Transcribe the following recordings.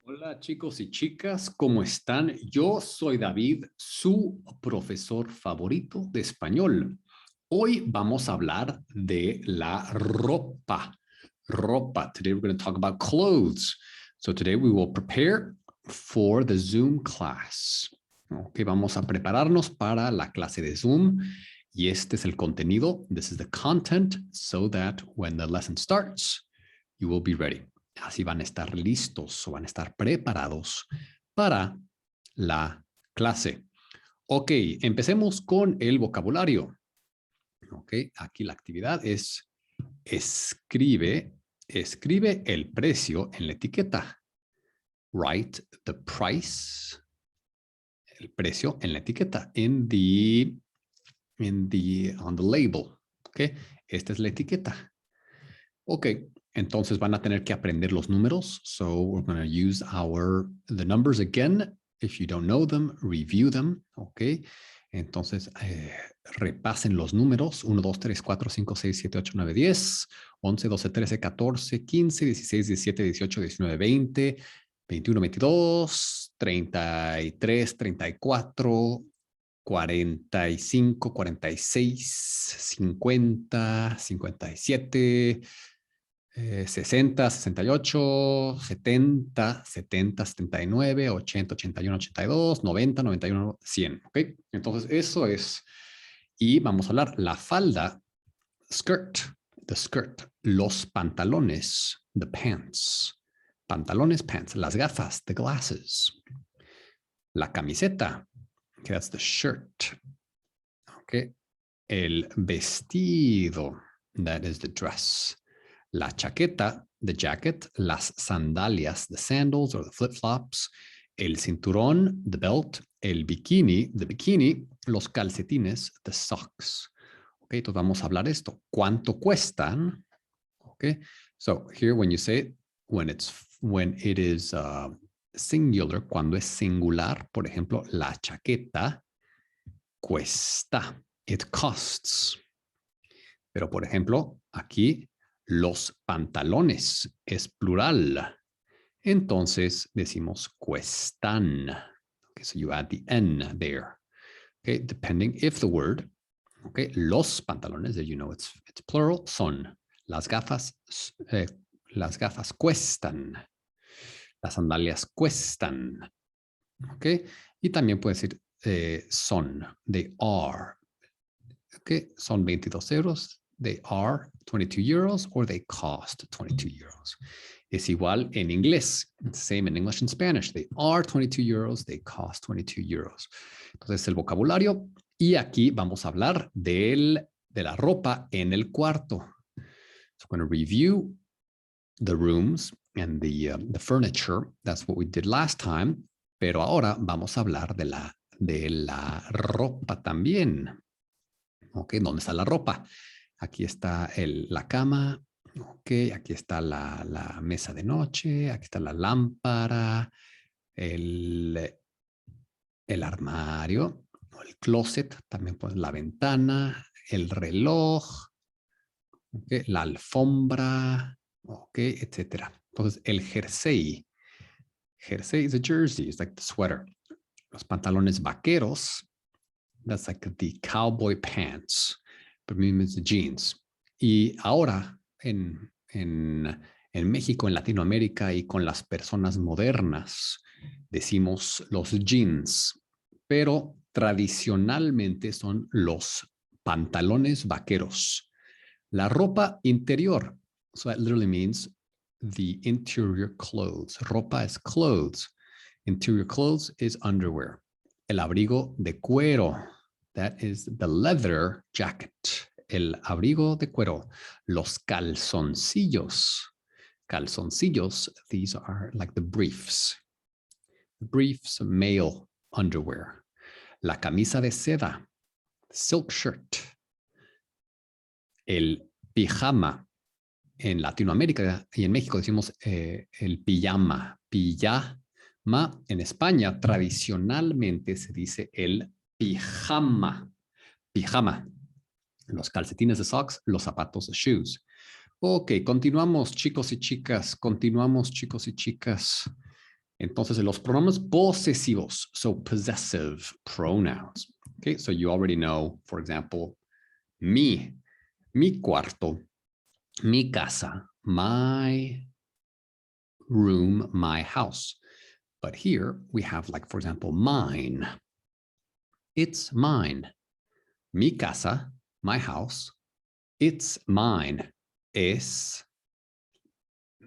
Hola chicos y chicas, ¿cómo están? Yo soy David, su profesor favorito de español. Hoy vamos a hablar de la ropa. Ropa. Today we're going to talk about clothes. So today we will prepare for the Zoom class. Ok, vamos a prepararnos para la clase de Zoom. Y este es el contenido. This is the content so that when the lesson starts, you will be ready. Así van a estar listos o van a estar preparados para la clase. Ok, empecemos con el vocabulario. Ok, aquí la actividad es escribe el precio en la etiqueta. Write the price, el precio en la etiqueta, on the label. Ok, esta es la etiqueta. Ok, entonces van a tener que aprender los números. So we're going to use the numbers again. If you don't know them, review them. Ok, entonces repasen los números. 1, 2, 3, 4, 5, 6, 7, 8, 9, 10, 11, 12, 13, 14, 15, 16, 17, 18, 19, 20, 21, 22, 33, 34, 45, 46, 50, 57, 60, 68, 70, 70, 79, 80, 81, 82, 90, 91, 100. ¿Ok? Entonces, eso es. Y vamos a hablar la falda, skirt, the skirt, los pantalones, the pants, pantalones, pants, las gafas, the glasses, la camiseta, okay, that's the shirt. Okay. El vestido, that is the dress. La chaqueta, the jacket, las sandalias, the sandals or the flip-flops, el cinturón, the belt, el bikini, the bikini, los calcetines, the socks. Ok, entonces vamos a hablar esto. ¿Cuánto cuestan? Ok, so here when you say when it is singular, cuando es singular, por ejemplo, la chaqueta cuesta, it costs. Pero por ejemplo, aquí los pantalones es plural. Entonces decimos cuestan. Okay, so you add the N there. Okay, depending if the word, okay, los pantalones, as you know, it's plural, son. Las gafas cuestan. Las sandalias cuestan. Okay, y también puede decir son, they are. Okay, son 22 euros. They are 22 euros or they cost 22 euros. Es igual en inglés. Same in English and Spanish. They are 22 euros. They cost 22 euros. Entonces, el vocabulario. Y aquí vamos a hablar de la ropa en el cuarto. So I'm going to review the rooms and the furniture. That's what we did last time. Pero ahora vamos a hablar de la ropa también. Ok, ¿dónde está la ropa? Aquí está la cama. Ok, aquí está la mesa de noche. Aquí está la lámpara. El armario. O el closet. También pues la ventana. El reloj. Okay, la alfombra. Ok, etcétera. Entonces, el jersey. Jersey is a jersey. It's like the sweater. Los pantalones vaqueros. That's like the cowboy pants, but means the jeans. Y ahora en México, en Latinoamérica y con las personas modernas, decimos los jeans, pero tradicionalmente son los pantalones vaqueros. La ropa interior, so that literally means the interior clothes. Ropa is clothes. Interior clothes is underwear. El abrigo de cuero. That is the leather jacket. El abrigo de cuero. Los calzoncillos. Calzoncillos, these are like the briefs. Briefs, male underwear. La camisa de seda. Silk shirt. El pijama. En Latinoamérica y en México decimos el pijama. Pijama. En España tradicionalmente se dice el pijama. Pijama. Los calcetines de socks, los zapatos de shoes. Ok, continuamos chicos y chicas. Continuamos chicos y chicas. Entonces, los pronombres posesivos, so possessive pronouns. Okay, so you already know, for example, mi cuarto, mi casa, my room, my house. But here we have, like, for example, mine. It's mine. Mi casa, my house. It's mine. Es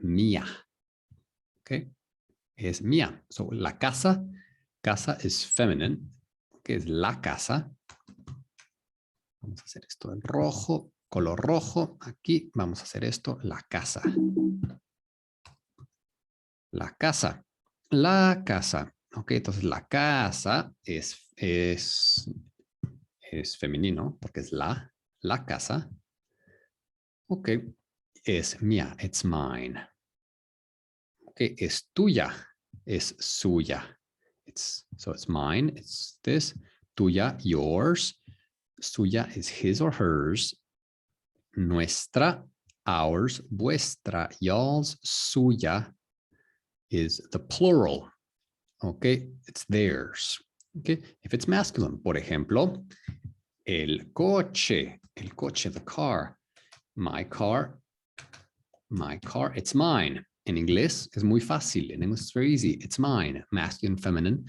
mía. Okay, es mía. So la casa, casa is feminine. Okay, es la casa. Vamos a hacer esto en rojo, color rojo. Aquí vamos a hacer esto, la casa. La casa. La casa. Ok, entonces la casa es femenino porque es la casa. Ok, es mía, it's mine. Ok, es tuya, es suya. So it's mine, it's this. Tuya, yours. Suya is his or hers. Nuestra, ours. Vuestra, y'all's. Suya is the plural. Okay, it's theirs. Okay, if it's masculine, por ejemplo, el coche, the car. My car, it's mine. En inglés es muy fácil. En inglés es very easy. It's mine, masculine, feminine.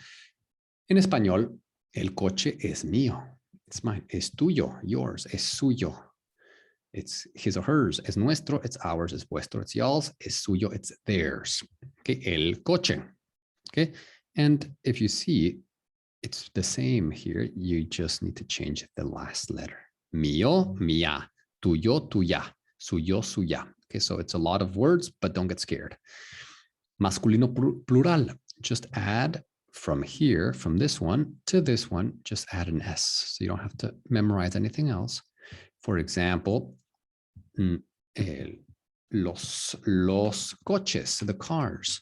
En español, el coche es mío. It's mine. Es tuyo, yours. Es suyo. It's his or hers. Es nuestro. It's ours. Es vuestro. It's y'all's. Es suyo. It's theirs. Okay, el coche. Okay, and if you see, it's the same here. You just need to change the last letter. Mío, mía. Tuyo, tuya. Suyo, suya. Okay, so it's a lot of words, but don't get scared. Masculino plural. Just add from here, from this one to this one, just add an S. So you don't have to memorize anything else. For example, los coches, the cars.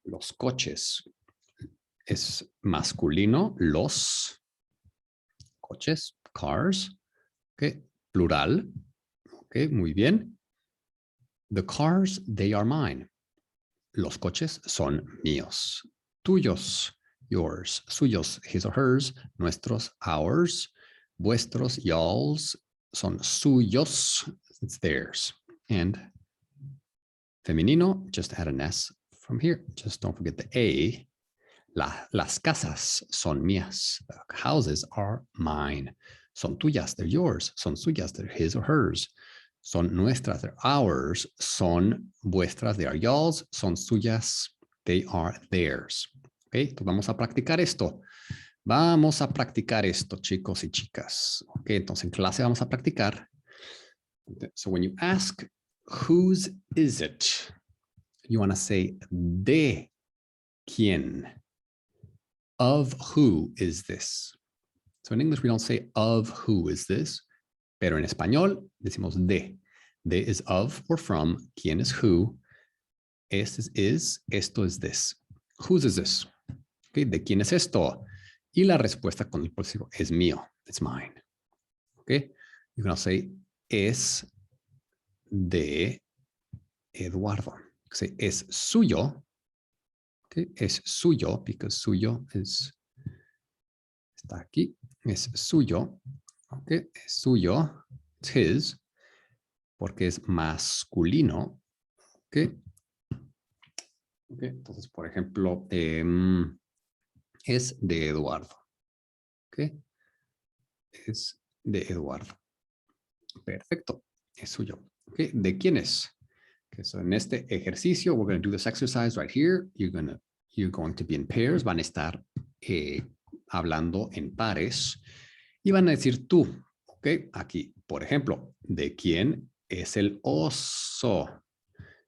Los coches es masculino, los coches, cars. Okay, plural. Okay, muy bien. The cars, they are mine. Los coches son míos. Tuyos, yours. Suyos, his or hers. Nuestros, ours. Vuestros, y'all's. Son suyos, it's theirs. And femenino, just add an S from here. Just don't forget the A. Las casas son mías. The houses are mine. Son tuyas, they're yours. Son suyas, they're his or hers. Son nuestras, they're ours. Son vuestras, they are y'all's. Son suyas, they are theirs. Okay, entonces vamos a practicar esto. Vamos a practicar esto, chicos y chicas. Okay, entonces en clase vamos a practicar. So when you ask, whose is it? You want to say, de quién. Of who is this? So in English, we don't say of who is this, pero en español decimos de. De is of or from, quién is who, este is, esto es this. Whose is this? Okay, ¿de quién es esto? Y la respuesta con el posesivo es mío, it's mine. Okay, you can also say es de Eduardo. Say es suyo. Okay, es suyo, because suyo is, está aquí, es suyo. Okay, es suyo, it's his, porque es masculino. Okay. Okay, entonces, por ejemplo, es de Eduardo. Okay. Es de Eduardo. Perfecto, es suyo. Okay, ¿de quién es? Okay, so en este ejercicio, we're going to do this exercise right here. You're going to be in pairs. Van a estar hablando en pares y van a decir tú. Ok, aquí, por ejemplo, ¿de quién es el oso?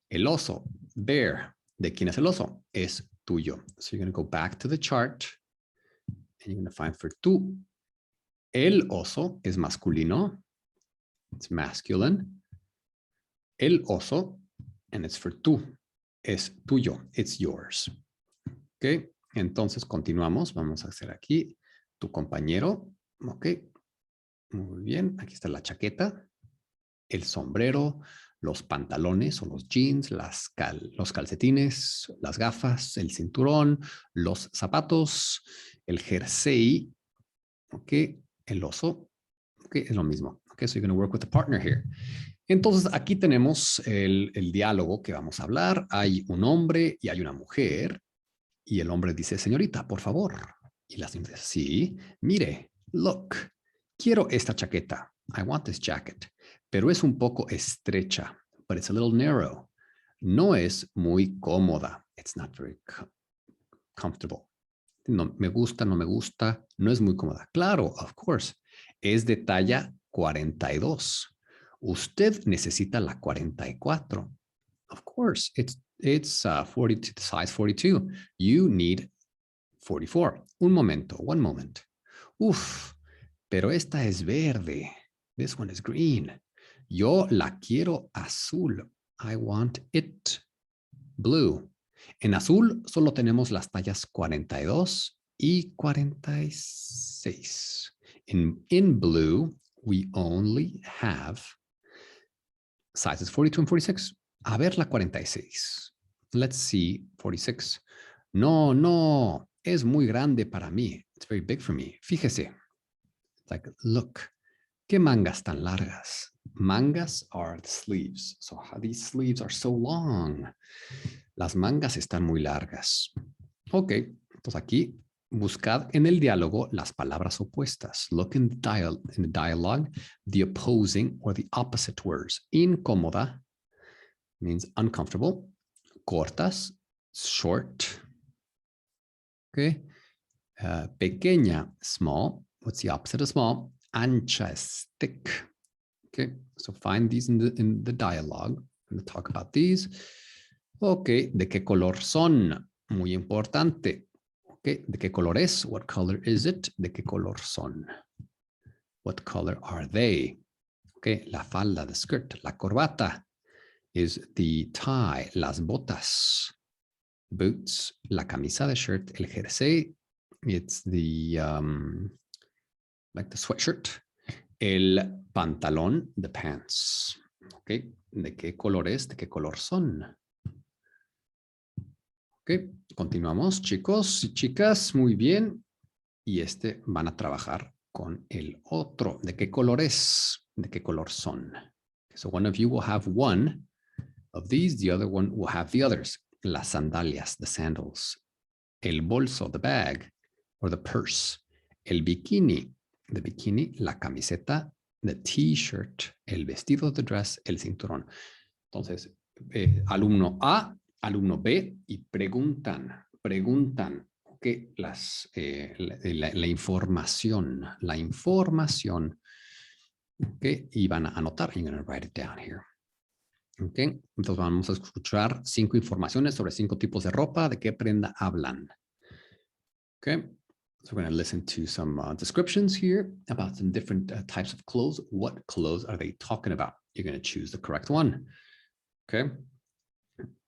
El oso, bear. ¿De quién es el oso? Es tuyo. So you're going to go back to the chart and you're going to find for tú. El oso es masculino. It's masculine. El oso, and it's for tú. Es tuyo. It's yours. Ok, entonces continuamos. Vamos a hacer aquí tu compañero. Ok, muy bien. Aquí está la chaqueta, el sombrero, los pantalones o los jeans, los calcetines, las gafas, el cinturón, los zapatos, el jersey, ¿ok? El oso, ¿ok? Es lo mismo. Okay, so you're going to work with a partner here. Entonces, aquí tenemos el diálogo que vamos a hablar. Hay un hombre y hay una mujer. Y el hombre dice, señorita, por favor. Y la señorita dice, sí, mire, look, quiero esta chaqueta. I want this jacket. Pero es un poco estrecha. But it's a little narrow. No es muy cómoda. It's not very comfortable. No me gusta, no me gusta. No es muy cómoda. Claro, of course. Es de talla 42. Usted necesita la 44. Of course, it's 42, size 42. You need 44. Un momento, one moment. Uf, pero esta es verde. This one is green. Yo la quiero azul. I want it blue. En azul solo tenemos las tallas 42 y 46. In blue, we only have sizes 42 and 46. A ver la 46. Let's see 46. No, no, es muy grande para mí. It's very big for me. Fíjese. It's like, look, ¿qué mangas tan largas? Mangas are the sleeves. So these sleeves are so long. Las mangas están muy largas. Ok, entonces aquí buscad en el diálogo las palabras opuestas. Look in the dialogue, the opposing or the opposite words. Incómoda means uncomfortable. Cortas, short. Okay. Pequeña, small. What's the opposite of small? Ancha is thick. Okay, so find these in the dialogue. I'm going to talk about these. Okay, ¿de qué color son? Muy importante. Okay, ¿de qué color es? What color is it? ¿De qué color son? What color are they? Okay, la falda, the skirt, la corbata is the tie, las botas, boots, la camisa, the shirt, el jersey, it's the like the sweatshirt, el pantalón, the pants. Okay, ¿de qué color es? ¿De qué color son? Ok, continuamos, chicos y chicas, muy bien. Y van a trabajar con el otro. ¿De qué color es? ¿De qué color son? So one of you will have one of these, the other one will have the others. Las sandalias, the sandals. El bolso, the bag, or the purse. El bikini, the bikini, la camiseta, the t-shirt, el vestido, the dress, el cinturón. Entonces, alumno A, alumno B, y preguntan, ¿ok? La información, ¿ok? Y van a anotar, you're going to write it down here. ¿Ok? Entonces vamos a escuchar 5 informaciones sobre 5 tipos de ropa, de qué prenda hablan. ¿Ok? So we're going to listen to some descriptions here about some different types of clothes. What clothes are they talking about? You're going to choose the correct one. Okay.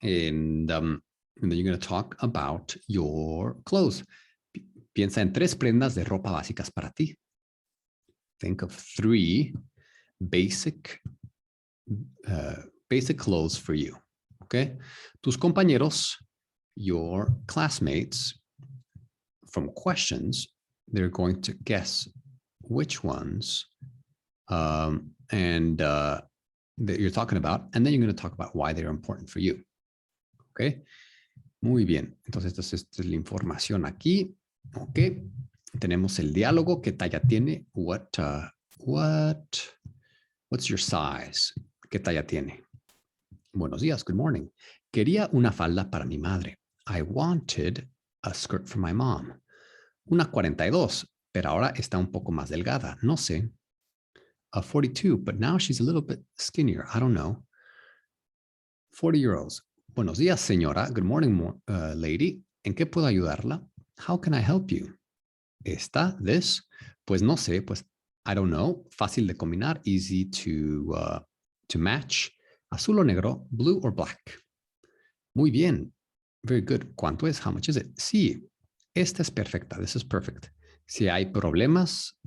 And then you're going to talk about your clothes. Piensa en 3 prendas de ropa básicas para ti. Think of 3 basic clothes for you. Okay. Tus compañeros, your classmates, from questions, they're going to guess which ones that you're talking about, and then you're going to talk about why they're important for you. Okay. Muy bien. Entonces, esta es la información aquí. Ok. Tenemos el diálogo. ¿Qué talla tiene? What's your size? ¿Qué talla tiene? Buenos días. Good morning. Quería una falda para mi madre. I wanted a skirt for my mom. Una 42, pero ahora está un poco más delgada. No sé. A 42, but now she's a little bit skinnier. I don't know. 40 euros. Buenos días, señora. Good morning, lady. ¿En qué puedo ayudarla? How can I help you? ¿Esta? This? Pues no sé. Pues I don't know. Fácil de combinar. Easy to match. Azul o negro. Blue or black. Muy bien. Very good. ¿Cuánto es? How much is it? Sí. Esta es perfecta. This is perfect. Si hay problemas,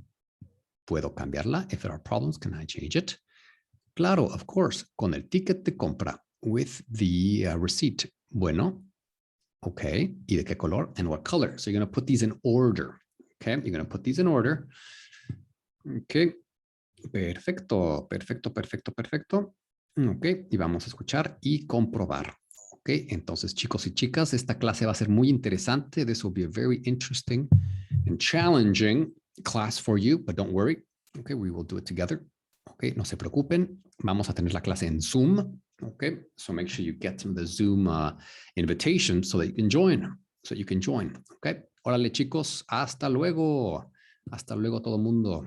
puedo cambiarla. If there are problems, can I change it? Claro, of course, con el ticket de compra, with the receipt. Bueno, okay. ¿Y de qué color? And what color? So you're going to put these in order. Okay, you're going to put these in order. Okay, perfecto, perfecto, perfecto, perfecto. Ok, y vamos a escuchar y comprobar. Ok, entonces chicos y chicas, esta clase va a ser muy interesante. This will be a very interesting and challenging class for you, but don't worry. Okay, we will do it together. Ok, no se preocupen. Vamos a tener la clase en Zoom. Okay, so make sure you get the Zoom invitation so that you can join. So you can join. Okay, órale chicos, hasta luego. Hasta luego todo mundo.